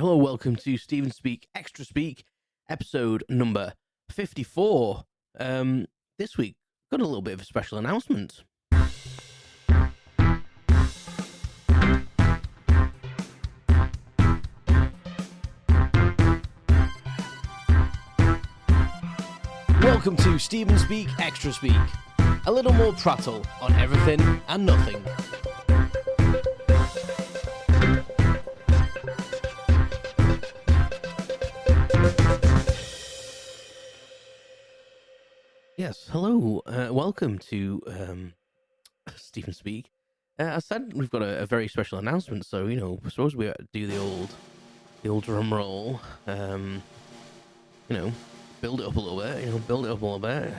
Hello, welcome to Stephen Speak, Extra Speak, episode number 54. This week, got a little bit of a special announcement. Welcome to Stephen Speak, Extra Speak. A little more prattle on everything and nothing. Yes, hello, welcome to Stephen Speak. I said we've got a very special announcement, so, I suppose we do the old drum roll, build it up a little bit,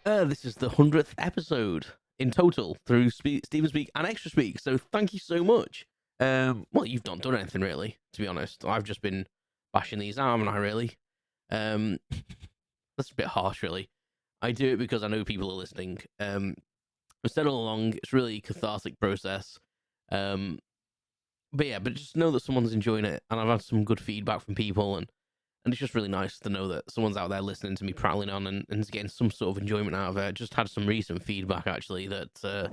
This is the 100th episode in total through Stephen Speak and Extra Speak, so thank you so much. Well, you've not done anything really, to be honest. I've just been bashing these out, haven't I, really? That's a bit harsh, really. I do it because I know people are listening. I've said all along, it's really a cathartic process. But just know that someone's enjoying it, and I've had some good feedback from people, and it's just really nice to know that someone's out there listening to me prattling on and getting some sort of enjoyment out of it. I just had some recent feedback, actually, that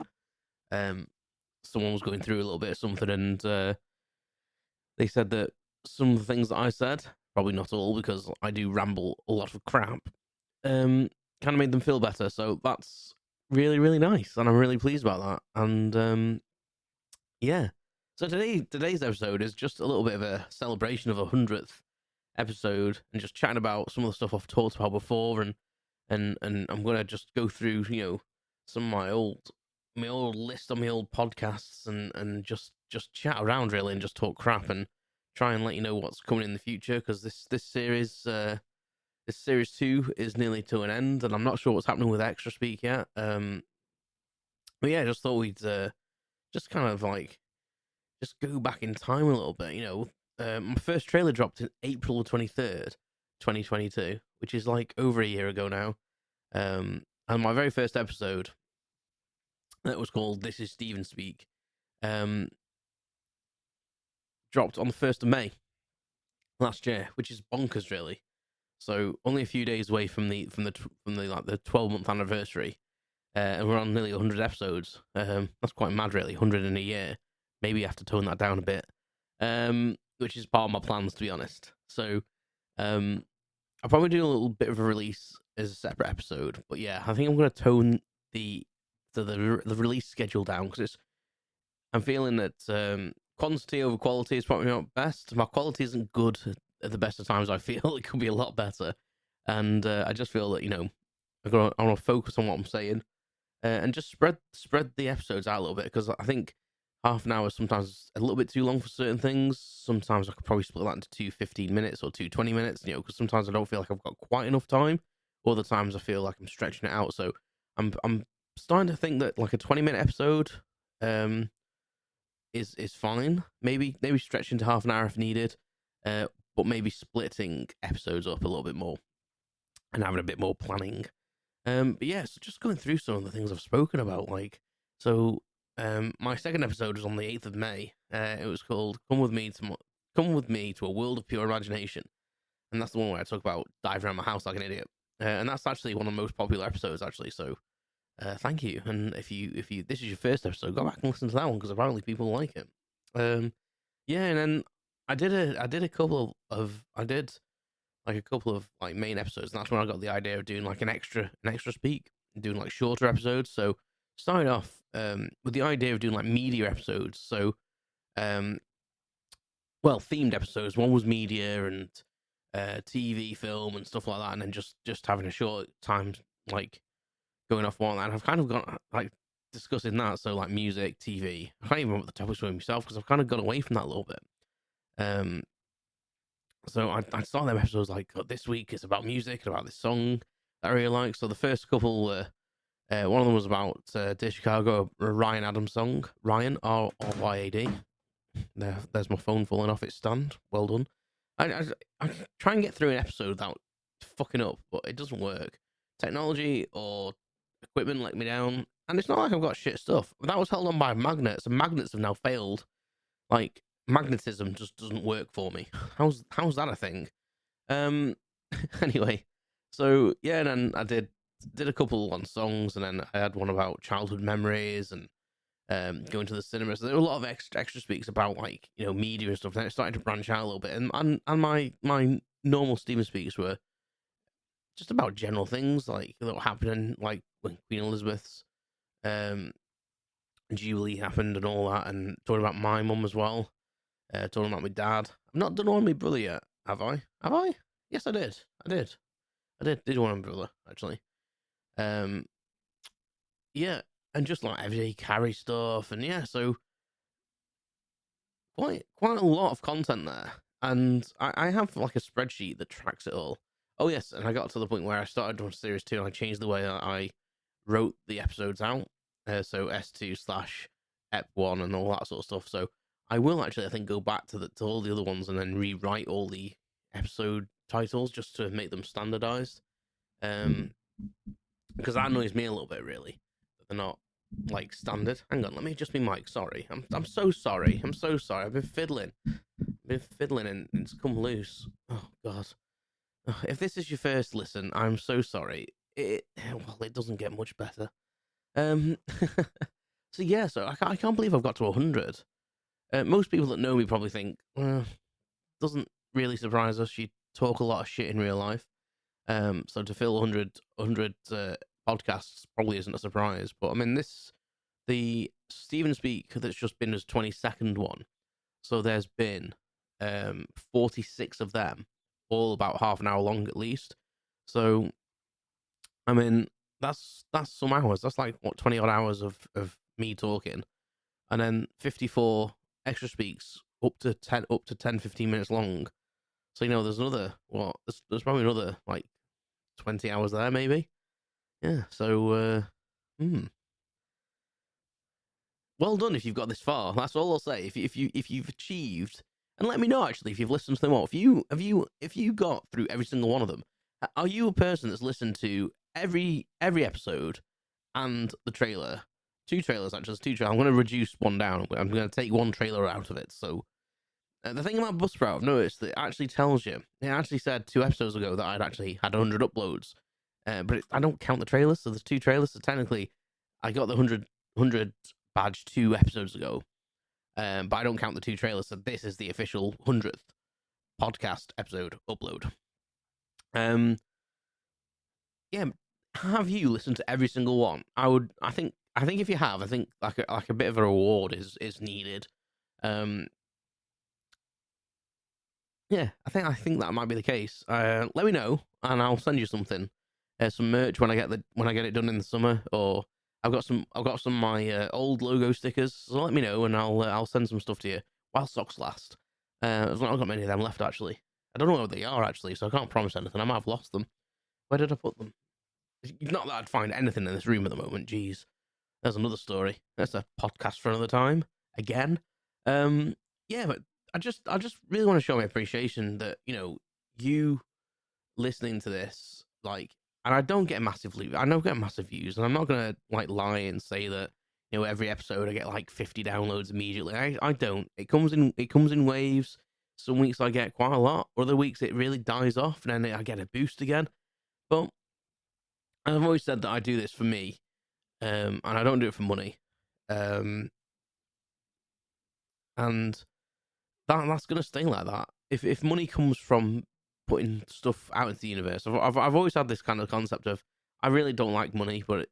someone was going through a little bit of something, and they said that some of the things that I said, probably not all, because I do ramble a lot of crap, kind of made them feel better. So that's really, really nice, and I'm really pleased about that. And yeah, so today's episode is just a little bit of a celebration of 100th episode, and just chatting about some of the stuff I've talked about before, and I'm gonna just go through some of my old list on my old podcasts, and just chat around really, and just talk crap, and try and let you know what's coming in the future, because this series 2 is nearly to an end, and I'm not sure what's happening with Extra Speak yet. But yeah, I just thought we'd just kind of like just go back in time a little bit. My first trailer dropped in April 23rd, 2022, which is like over a year ago now. And my very first episode, that was called "This Is Stephen Speak," dropped on the 1st of May last year, which is bonkers, really. So only a few days away from the 12-month anniversary, and we're on nearly 100 episodes. That's quite mad, really. 100 in a year. Maybe I have to tone that down a bit, which is part of my plans, to be honest. So I'll probably do a little bit of a release as a separate episode. But yeah, I think I'm going to tone the release schedule down, because I'm feeling that quantity over quality is probably not best. My quality isn't good at the best of times. I feel it could be a lot better, and I just feel that I want to focus on what I'm saying, and just spread the episodes out a little bit, because I think half an hour is sometimes a little bit too long for certain things. Sometimes I could probably split that into 2 15 minutes or 2 20 minutes, because sometimes I don't feel like I've got quite enough time. Other times I feel like I'm stretching it out. So I'm starting to think that like a 20-minute episode is fine. Maybe stretching to half an hour if needed, but maybe splitting episodes up a little bit more and having a bit more planning. But yeah, so just going through some of the things I've spoken about, my second episode was on the 8th of May. It was called "Come with Me to a World of Pure Imagination," and that's the one where I talk about diving around my house like an idiot. And that's actually one of the most popular episodes, actually. So thank you. And if you this is your first episode, go back and listen to that one, because apparently people like it. Yeah, and then I did a couple of like main episodes, and that's when I got the idea of doing like an extra speak, doing like shorter episodes. So started off with the idea of doing like media episodes. So themed episodes. One was media and TV, film, and stuff like that, and then just having a short time like going off one. And I've kind of got like discussing that. So like music, TV. I can't even remember what the topics were myself, because I've kind of got away from that a little bit. So I started them episodes like, this week it's about music and about this song that I really like. So the first couple, one of them was about Dear Chicago, a Ryan Adams song. Ryan, R-Y-A-D. There's my phone falling off its stand. Well done. I try and get through an episode without fucking up, but it doesn't work. Technology or equipment let me down, and it's not like I've got shit stuff. That was held on by magnets, and magnets have now failed. Like, magnetism just doesn't work for me. How's that a thing? Um, anyway, so yeah, and then I did a couple on songs, and then I had one about childhood memories and going to the cinema. So there were a lot of extra speaks about, like, media and stuff. Then it started to branch out a little bit, and my normal Steven speaks were just about general things like that were happening, like when Queen Elizabeth's um Jubilee happened and all that, and talking about my mum as well. Talking about my dad. I've not done one on my brother yet, have I? Have I? Yes, I did. I did one on my brother, actually. Um, yeah, and just like everyday carry stuff, and yeah, so quite a lot of content there. And I have like a spreadsheet that tracks it all. Oh yes, and I got to the point where I started on series 2 and I changed the way that I wrote the episodes out. So S2 slash Ep1 and all that sort of stuff. So I will actually, I think, go back to all the other ones and then rewrite all the episode titles just to make them standardized. Because that annoys me a little bit, really. That they're not like standard. Hang on, let me adjust my mic. Sorry, I'm so sorry. I'm so sorry. I've been fiddling, and it's come loose. Oh God. If this is your first listen, I'm so sorry. It doesn't get much better. So yeah, so I can't believe I've got to 100. Most people that know me probably think, doesn't really surprise us. You talk a lot of shit in real life. So to fill 100 podcasts probably isn't a surprise. But I mean, the Steven Speak that's just been his 22nd one. So there's been 46 of them, all about half an hour long at least. So I mean, that's some hours. That's like what, 20 odd hours of me talking, and then 54 extra speaks up to 10 15 minutes long. So there's another there's probably another like 20 hours there maybe. Yeah. So well done if you've got this far. That's all I'll say. If you've achieved, and let me know actually if you've listened to them all. If you got through every single one of them, are you a person that's listened to every episode and the trailer? Two trailers actually. There's two trailers. I'm going to reduce one down. I'm going to take one trailer out of it. So the thing about Buzzsprout, I've noticed that it actually tells you. It actually said 2 episodes ago that I'd actually had 100 uploads, but I don't count the trailers. So there's 2 trailers. So technically, I got the 100 badge 2 episodes ago, but I don't count the 2 trailers. So this is the official 100th podcast episode upload. Yeah. Have you listened to every single one? I think if you have, I think like a bit of a reward is needed. Yeah, I think that might be the case. Let me know, and I'll send you something, some merch when I get it done in the summer. Or I've got some of my old logo stickers. So let me know, and I'll send some stuff to you while socks last. I've not got many of them left actually. I don't know where they are actually, so I can't promise anything. I might have lost them. Where did I put them? Not that I'd find anything in this room at the moment. Jeez, there's another story. That's a podcast for another time. Again, yeah, but I just really want to show my appreciation that you listening to this, like, and I don't get I don't get massive views, and I'm not gonna like lie and say that every episode I get like 50 downloads immediately. I don't. It comes in waves. Some weeks I get quite a lot. Other weeks it really dies off, and then I get a boost again. But I've always said that I do this for me, and I don't do it for money. And that's gonna stay like that. If money comes from putting stuff out into the universe, I've always had this kind of concept of I really don't like money, but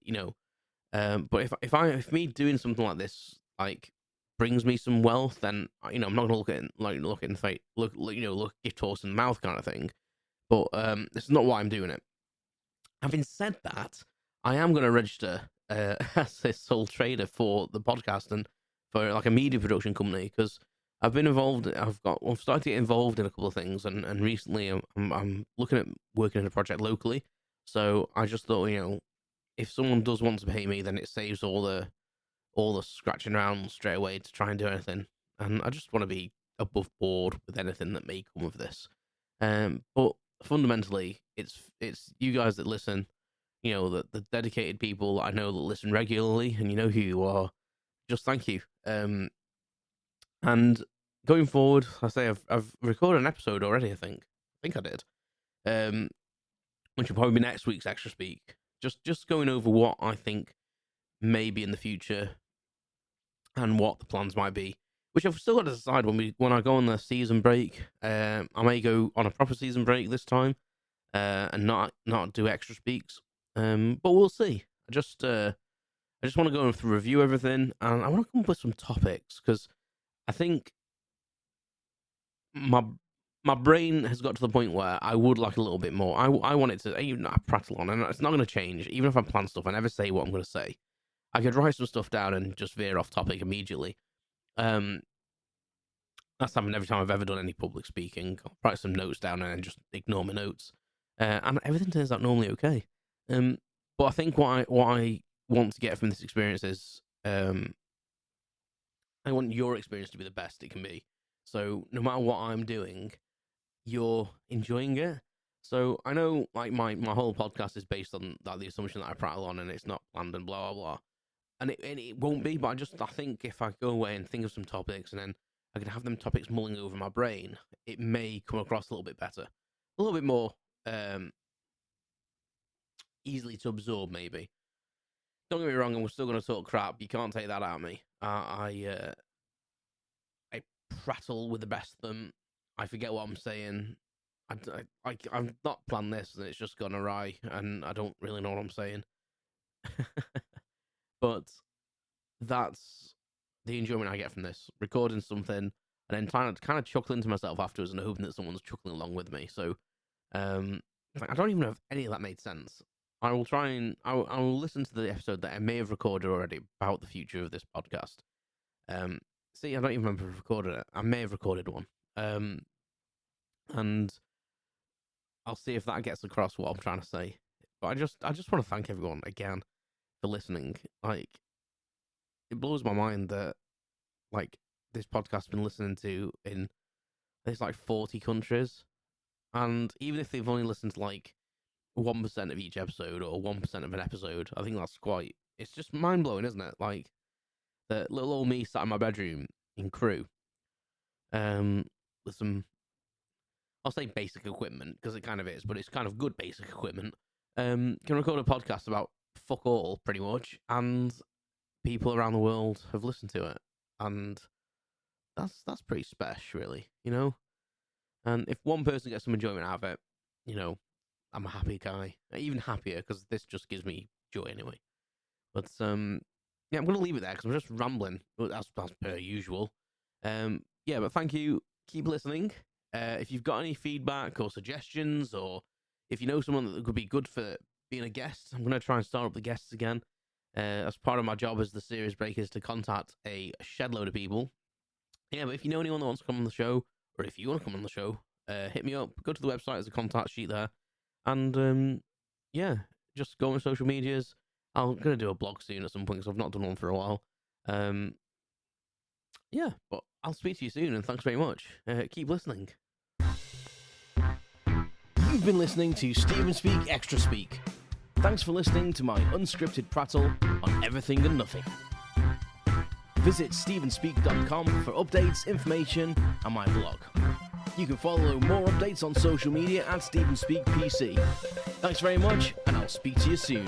but if me doing something like this like brings me some wealth, then I'm not gonna look at it like look in the face, look gift horse in the mouth kind of thing. But this is not why I'm doing it. Having said that, I am going to register as a sole trader for the podcast and for like a media production company because I've been involved. I've started to get involved in a couple of things, and recently I'm looking at working in a project locally. So I just thought, if someone does want to pay me, then it saves all the scratching around straight away to try and do anything. And I just want to be above board with anything that may come of this. But fundamentally, it's you guys that listen the dedicated people I know that listen regularly, and you know who you are. Just thank you. And going forward, I say I've recorded an episode already. I think I did. Which will probably be next week's Extra Speak. Just going over what I think may be in the future and what the plans might be. Which I've still got to decide when I go on the season break. I may go on a proper season break this time, and not do Extra Speaks. But we'll see. I just want to go through review everything, and I want to come up with some topics because I think my brain has got to the point where I would like a little bit more. I want it to even prattle on, and it's not going to change. Even if I plan stuff, I never say what I'm going to say. I could write some stuff down and just veer off topic immediately. That's happened every time I've ever done any public speaking. I'll write some notes down and then just ignore my notes, and everything turns out normally okay. But I think what I want to get from this experience is I want your experience to be the best it can be. So no matter what I'm doing, you're enjoying it. So I know, like, my whole podcast is based on the assumption that I prattle on and it's not planned and blah blah blah, and it won't be. But I think if I go away and think of some topics and then I can have them topics mulling over my brain, it may come across a little bit better, a little bit more easily to absorb, maybe. Don't get me wrong, and we're still going to talk crap. You can't take that out of me. I prattle with the best of them. I forget what I'm saying. I've not planned this, and it's just gone awry, and I don't really know what I'm saying. But that's the enjoyment I get from this. Recording something, and then kind of chuckling to myself afterwards, and hoping that someone's chuckling along with me. So, I don't even know if any of that made sense. I will try and I will listen to the episode that I may have recorded already about the future of this podcast. See, I don't even remember if I recorded it. I may have recorded one. And I'll see if that gets across what I'm trying to say. But I just want to thank everyone again for listening. Like, it blows my mind that, like, this podcast's been listened to in there's like 40 countries, and even if they've only listened to like 1% of each episode or 1% of an episode, I think that's it's just mind blowing, isn't it? Like, the little old me sat in my bedroom in Crewe, with some, I'll say basic equipment, because it kind of is, but it's kind of good basic equipment. Can record a podcast about fuck all, pretty much, and people around the world have listened to it, and that's pretty special, really, you know? And if one person gets some enjoyment out of it, you know, I'm a happy guy. Even happier, because this just gives me joy anyway. But, yeah, I'm going to leave it there, because I'm just rambling. That's per usual. Yeah, but thank you. Keep listening. If you've got any feedback or suggestions, or if you know someone that could be good for being a guest, I'm going to try and start up the guests again. As part of my job as the series break is to contact a shed load of people. Yeah, but if you know anyone that wants to come on the show, or if you want to come on the show, hit me up. Go to the website, there's a contact sheet there. And, yeah, just go on social medias. I'm going to do a blog soon at some point, because I've not done one for a while. Yeah, but I'll speak to you soon, and thanks very much. Keep listening. You've been listening to Stephen Speak Extra Speak. Thanks for listening to my unscripted prattle on everything and nothing. Visit stephenspeak.com for updates, information, and my blog. You can follow more updates on social media at Stephen Speak PC. Thanks very much, and I'll speak to you soon.